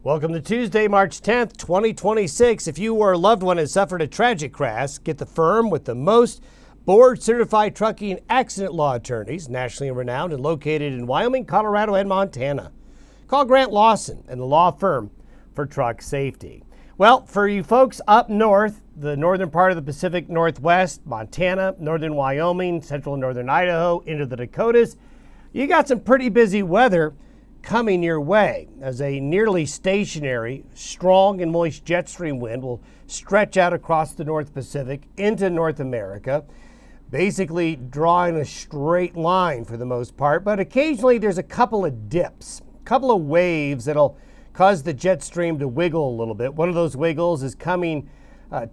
Welcome to Tuesday, March 10th, 2026. If you or a loved one has suffered a tragic crash, get the firm with the most board-certified trucking accident law attorneys, nationally renowned and located in Wyoming, Colorado, and Montana. Call Grant Lawson and the law firm for truck safety. Well, for you folks up north, the northern part of the Pacific Northwest, Montana, northern Wyoming, central and northern Idaho, into the Dakotas, you got some pretty busy weather coming your way as a nearly stationary, strong and moist jet stream wind will stretch out across the North Pacific into North America, basically drawing a straight line for the most part, but occasionally there's a couple of dips, a couple of waves that'll cause the jet stream to wiggle a little bit. One of those wiggles is coming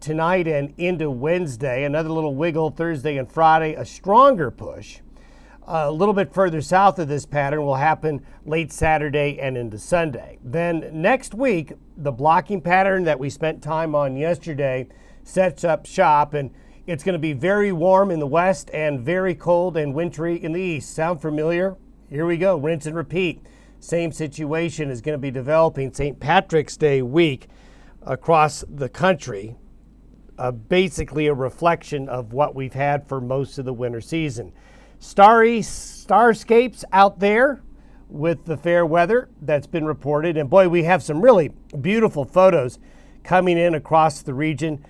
tonight and into Wednesday, another little wiggle Thursday and Friday, a stronger push. A little bit further south of this pattern will happen late Saturday and into Sunday. Then next week, the blocking pattern that we spent time on yesterday sets up shop, and it's going to be very warm in the west and very cold and wintry in the east. Sound familiar? Here we go, rinse and repeat. Same situation is going to be developing St. Patrick's Day week across the country, basically a reflection of what we've had for most of the winter season. Starry starscapes out there with the fair weather that's been reported. And boy, we have some really beautiful photos coming in across the region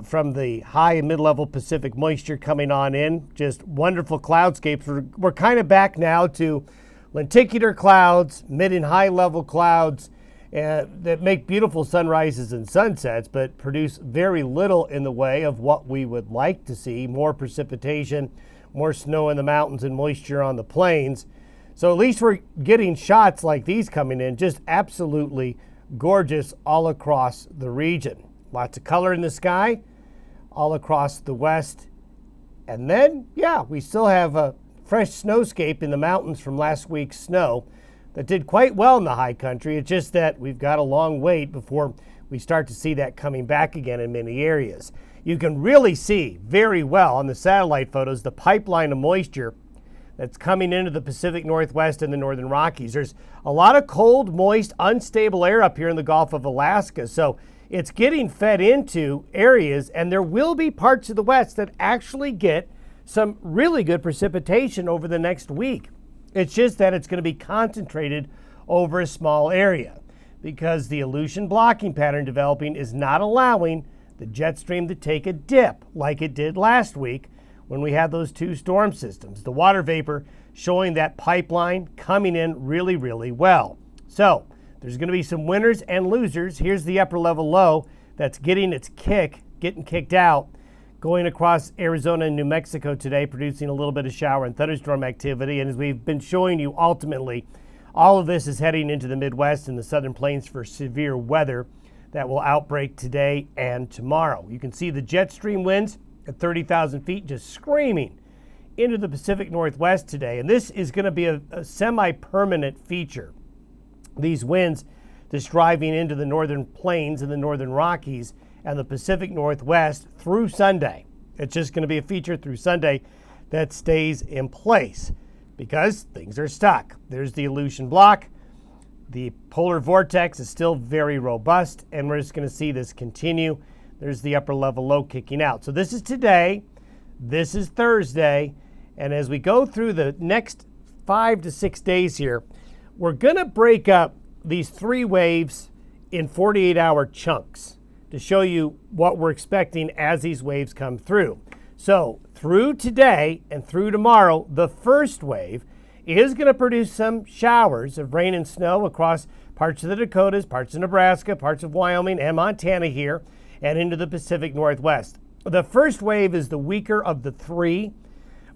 from the high and mid-level Pacific moisture coming on in. Just wonderful cloudscapes. We're kind of back now to lenticular clouds, mid and high level clouds that make beautiful sunrises and sunsets, but produce very little in the way of what we would like to see: more precipitation, more snow in the mountains and moisture on the plains. So at least we're getting shots like these coming in, just absolutely gorgeous all across the region. Lots of color in the sky all across the west. And then, yeah, we still have a fresh snowscape in the mountains from last week's snow that did quite well in the high country. It's just that we've got a long wait before we start to see that coming back again in many areas. You can really see very well on the satellite photos the pipeline of moisture that's coming into the Pacific Northwest and the Northern Rockies. There's a lot of cold, moist, unstable air up here in the Gulf of Alaska, so it's getting fed into areas, and there will be parts of the West that actually get some really good precipitation over the next week. It's just that it's going to be concentrated over a small area because the Aleutian blocking pattern developing is not allowing the jet stream to take a dip like it did last week when we had those two storm systems. The water vapor showing that pipeline coming in really, really well. So there's going to be some winners and losers. Here's the upper level low that's getting its getting kicked out, going across Arizona and New Mexico today, producing a little bit of shower and thunderstorm activity. And as we've been showing you, ultimately, all of this is heading into the Midwest and the Southern Plains for severe weather that will outbreak today and tomorrow. You can see the jet stream winds at 30,000 feet just screaming into the Pacific Northwest today. And this is going to be a semi-permanent feature. These winds just driving into the northern plains and the northern Rockies and the Pacific Northwest through Sunday. It's just going to be a feature through Sunday that stays in place because things are stuck. There's the Aleutian block. The polar vortex is still very robust, and we're just going to see this continue. There's the upper level low kicking out. So this is today, this is Thursday, and as we go through the next 5 to 6 days here, we're going to break up these three waves in 48-hour chunks to show you what we're expecting as these waves come through. So through today and through tomorrow, the first wave is going to produce some showers of rain and snow across parts of the Dakotas, parts of Nebraska, parts of Wyoming and Montana here, and into the Pacific Northwest. The first wave is the weaker of the three,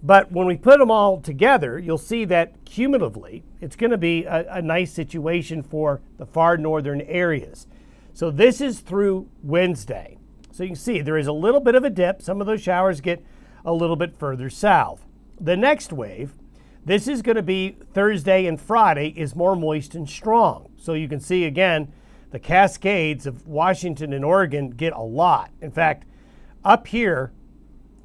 but when we put them all together, you'll see that cumulatively, it's going to be a nice situation for the far northern areas. So this is through Wednesday. So you can see there is a little bit of a dip. Some of those showers get a little bit further south. The next wave, this is going to be Thursday and Friday, is more moist and strong. So you can see again, the Cascades of Washington and Oregon get a lot. In fact, up here,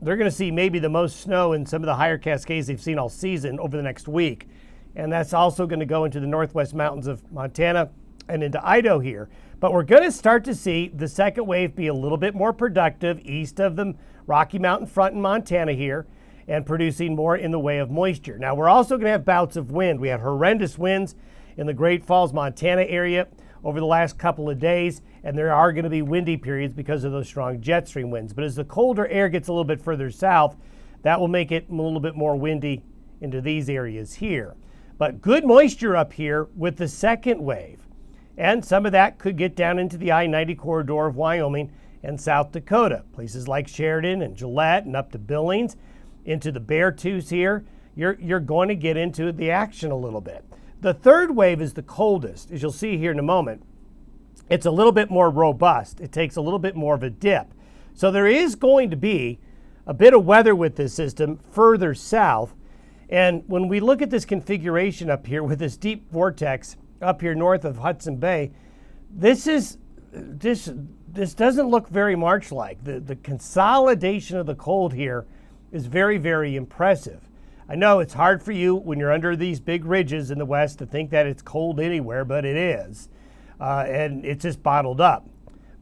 they're going to see maybe the most snow in some of the higher Cascades they've seen all season over the next week. And that's also going to go into the northwest mountains of Montana and into Idaho here. But we're going to start to see the second wave be a little bit more productive east of the Rocky Mountain front in Montana here, and producing more in the way of moisture. Now, we're also going to have bouts of wind. We had horrendous winds in the Great Falls, Montana area over the last couple of days, and there are going to be windy periods because of those strong jet stream winds. But as the colder air gets a little bit further south, that will make it a little bit more windy into these areas here. But good moisture up here with the second wave. And some of that could get down into the I-90 corridor of Wyoming and South Dakota. Places like Sheridan and Gillette and up to Billings, into the Beartooth here. You're going to get into the action a little bit. The third wave is the coldest, as you'll see here in a moment. It's a little bit more robust. It takes a little bit more of a dip. So there is going to be a bit of weather with this system further south. And when we look at this configuration up here with this deep vortex up here north of Hudson Bay, this doesn't look very March-like. The consolidation of the cold here is very, very impressive. I know it's hard for you when you're under these big ridges in the west to think that it's cold anywhere, but it is. And it's just bottled up.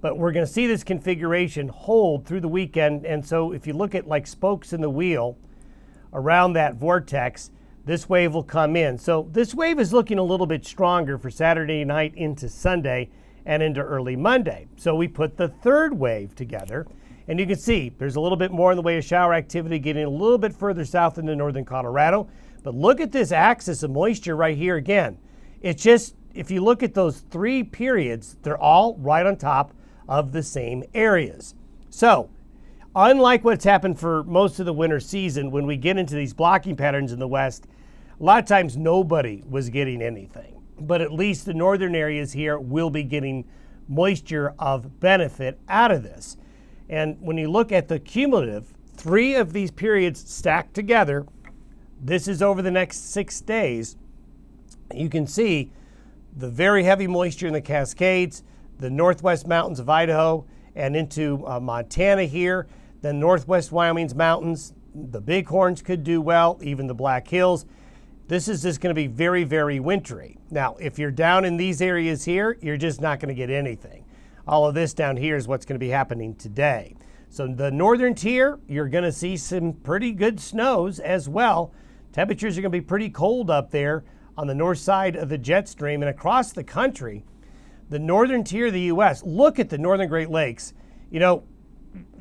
But we're going to see this configuration hold through the weekend. And so if you look at like spokes in the wheel around that vortex, this wave will come in. So this wave is looking a little bit stronger for Saturday night into Sunday and into early Monday. So we put the third wave together. And you can see there's a little bit more in the way of shower activity getting a little bit further south into northern Colorado. But look at this axis of moisture right here again. It's just, if you look at those three periods, they're all right on top of the same areas. So, unlike what's happened for most of the winter season, when we get into these blocking patterns in the west, a lot of times nobody was getting anything. But at least the northern areas here will be getting moisture of benefit out of this. And when you look at the cumulative, three of these periods stacked together, this is over the next 6 days, you can see the very heavy moisture in the Cascades, the northwest mountains of Idaho, and into Montana here, then northwest Wyoming's mountains. The Bighorns could do well, even the Black Hills. This is just going to be very, very wintry. Now, if you're down in these areas here, you're just not going to get anything. All of this down here is what's going to be happening today. So the northern tier, you're going to see some pretty good snows as well. Temperatures are going to be pretty cold up there on the north side of the jet stream and across the country. The northern tier of the U.S., look at the northern Great Lakes. You know,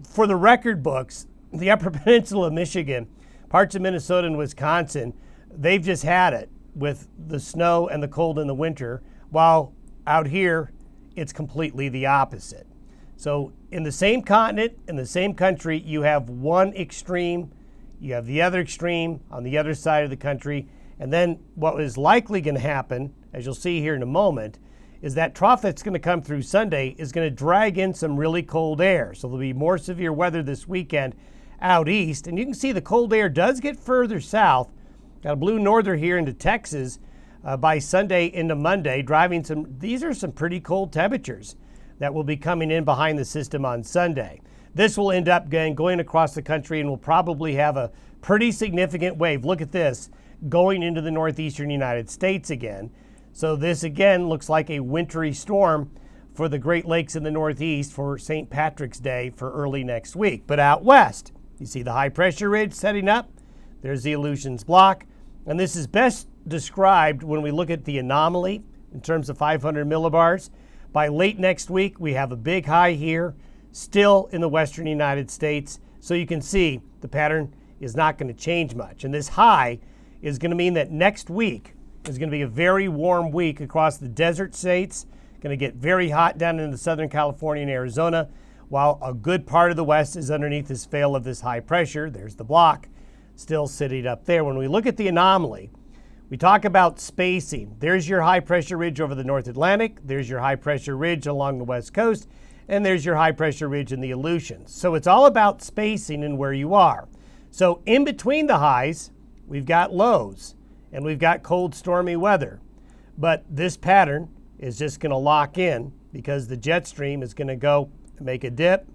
for the record books, the Upper Peninsula of Michigan, parts of Minnesota and Wisconsin, they've just had it with the snow and the cold in the winter, while out here, it's completely the opposite. So in the same continent, in the same country, you have one extreme, you have the other extreme on the other side of the country, and then what is likely going to happen, as you'll see here in a moment, is that trough that's going to come through Sunday is going to drag in some really cold air. So there'll be more severe weather this weekend out east, and you can see the cold air does get further south. Got a blue norther here into Texas by Sunday into Monday, driving these are some pretty cold temperatures that will be coming in behind the system on Sunday. This will end up going across the country and will probably have a pretty significant wave. Look at this, going into the northeastern United States again. So this again looks like a wintry storm for the Great Lakes in the Northeast for St. Patrick's Day for early next week. But out west, you see the high pressure ridge setting up. There's the Aleutians block. And this is best described when we look at the anomaly in terms of 500 millibars. By late next week, we have a big high here, still in the western United States. So you can see the pattern is not going to change much. And this high is going to mean that next week is going to be a very warm week across the desert states. Going to get very hot down into Southern California and Arizona, while a good part of the west is underneath this veil of this high pressure. There's the block still sitting up there. When we look at the anomaly, we talk about spacing. There's your high pressure ridge over the North Atlantic. There's your high pressure ridge along the west coast. And there's your high pressure ridge in the Aleutians. So it's all about spacing and where you are. So in between the highs, we've got lows and we've got cold, stormy weather. But this pattern is just going to lock in because the jet stream is going to go make a dip,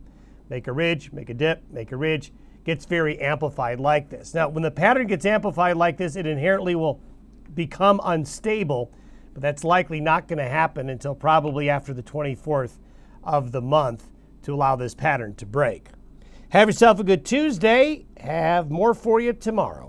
make a ridge, make a dip, make a ridge. Gets very amplified like this. Now, when the pattern gets amplified like this, it inherently will become unstable but that's likely not going to happen until probably after the 24th of the month to allow this pattern to break. Have yourself a good Tuesday. Have more for you tomorrow.